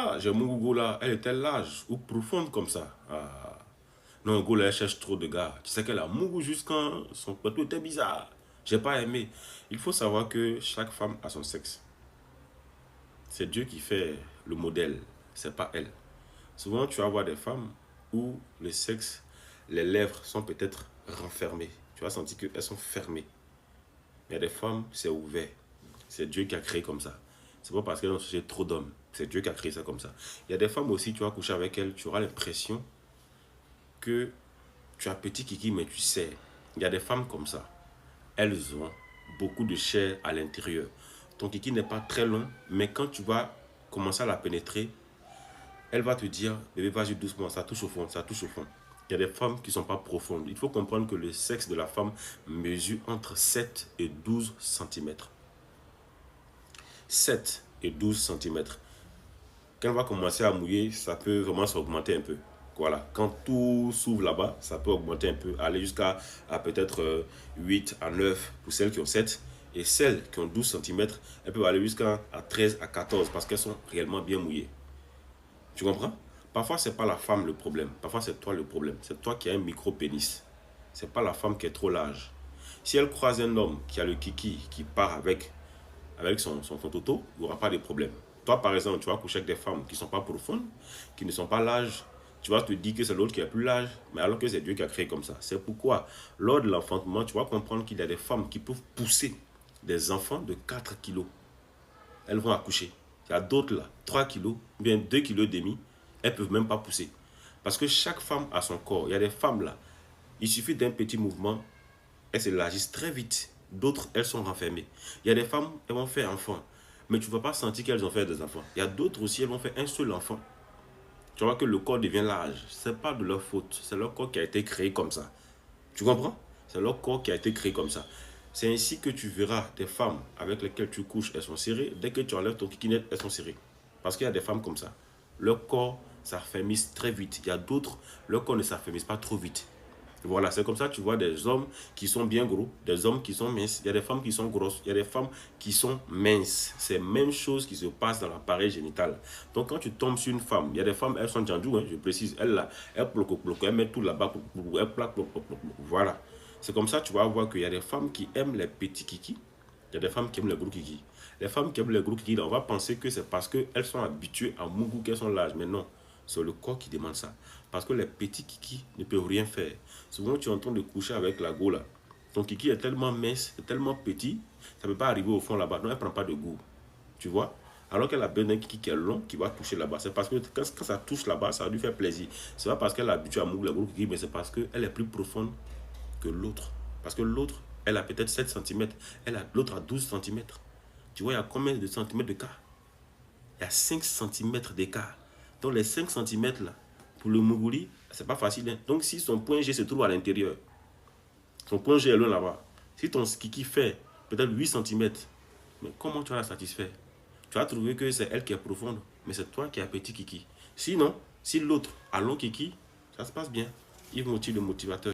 ah, j'ai mon gogo là, elle était large ou profonde comme ça. Ah. Non, go là, elle cherche trop de gars. Tu sais qu'elle a mon goût jusqu'à son poteau était bizarre. J'ai pas aimé. Il faut savoir que chaque femme a son sexe. C'est Dieu qui fait le modèle, c'est pas elle. Souvent, tu vas voir des femmes où le sexe, les lèvres sont peut-être renfermées. Tu vas sentir qu'elles sont fermées. Il y a des femmes, c'est ouvert. C'est Dieu qui a créé comme ça. C'est pas parce qu'elles ont cherché trop d'hommes. C'est Dieu qui a créé ça comme ça. Il y a des femmes aussi, tu vas coucher avec elles, tu auras l'impression que tu as petit kiki, mais tu sais. Il y a des femmes comme ça. Elles ont beaucoup de chair à l'intérieur. Ton kiki n'est pas très long, mais quand tu vas commencer à la pénétrer, elle va te dire, bébé, vas-y doucement, ça touche au fond, ça touche au fond. Il y a des femmes qui ne sont pas profondes. Il faut comprendre que le sexe de la femme mesure entre 7 et 12 cm. 7 et 12 cm. Quand elle va commencer à mouiller, ça peut vraiment s'augmenter un peu. Voilà, quand tout s'ouvre là-bas, ça peut augmenter un peu, aller jusqu'à peut-être 8 à 9 pour celles qui ont 7. Et celles qui ont 12 cm, elles peuvent aller jusqu'à 13 à 14 parce qu'elles sont réellement bien mouillées. Tu comprends? Parfois, ce n'est pas la femme le problème. Parfois, c'est toi le problème. C'est toi qui as un micro-pénis. Ce n'est pas la femme qui est trop large. Si elle croise un homme qui a le kiki, qui part avec son toto, il n'y aura pas de problème. Toi, par exemple, tu vas coucher avec des femmes qui ne sont pas profondes, qui ne sont pas larges. Tu vas te dire que c'est l'autre qui est plus large, mais alors que c'est Dieu qui a créé comme ça. C'est pourquoi, lors de l'enfantement, tu vas comprendre qu'il y a des femmes qui peuvent pousser des enfants de 4 kilos. Elles vont accoucher. Il y a d'autres là, 3 kilos, bien 2 kilos et demi, elles ne peuvent même pas pousser. Parce que chaque femme a son corps. Il y a des femmes là, il suffit d'un petit mouvement, elles s'élargissent très vite. D'autres, elles sont renfermées. Il y a des femmes, elles vont faire enfant, mais tu ne vas pas sentir qu'elles ont fait des enfants. Il y a d'autres aussi, elles vont faire un seul enfant. Tu vois que le corps devient large. Ce n'est pas de leur faute, c'est leur corps qui a été créé comme ça. Tu comprends? C'est leur corps qui a été créé comme ça. C'est ainsi que tu verras des femmes avec lesquelles tu couches, elles sont serrées. Dès que tu enlèves ton kikinet, elles sont serrées. Parce qu'il y a des femmes comme ça. Leur corps s'affermisse très vite. Il y a d'autres, leur corps ne s'affermisse pas trop vite. Voilà, c'est comme ça que tu vois des hommes qui sont bien gros, des hommes qui sont minces. Il y a des femmes qui sont grosses, il y a des femmes qui sont minces. C'est la même chose qui se passe dans l'appareil génital. Donc quand tu tombes sur une femme, il y a des femmes, elles sont djandou, hein, je précise. Elles bloquent, elles mettent tout là-bas, elles plaquent, voilà. C'est comme ça que tu vas voir qu'il y a des femmes qui aiment les petits kikis. Il y a des femmes qui aiment les gros kikis. Les femmes qui aiment les gros kikis, on va penser que c'est parce qu'elles sont habituées à Mougou qu'elles sont larges. Mais non, c'est le corps qui demande ça. Parce que les petits kikis ne peuvent rien faire. Souvent, tu es en train de coucher avec la go là. Ton kiki est tellement mince, tellement petit, ça ne peut pas arriver au fond là-bas. Non, elle ne prend pas de goût. Tu vois? Alors qu'elle a besoin d'un kiki qui est long, qui va toucher là-bas. C'est parce que quand ça touche là-bas, ça va lui faire plaisir. Ce n'est pas parce qu'elle est habituée à Mougou, les gros kiki, mais c'est parce qu'elle est plus profonde que l'autre. Parce que l'autre, elle a peut-être 7 cm. L'autre a 12 cm. Tu vois, il y a combien de centimètres d'écart? Il y a 5 cm d'écart. Donc les 5 cm là, pour le Mougouli, c'est pas facile. Hein? Donc si son point G se trouve à l'intérieur, son point G est loin là-bas. Si ton kiki fait peut-être 8 cm, mais comment tu vas la satisfaire? Tu vas trouver que c'est elle qui est profonde, mais c'est toi qui as petit kiki. Sinon, si l'autre a long kiki, ça se passe bien. Il motive le motivateur.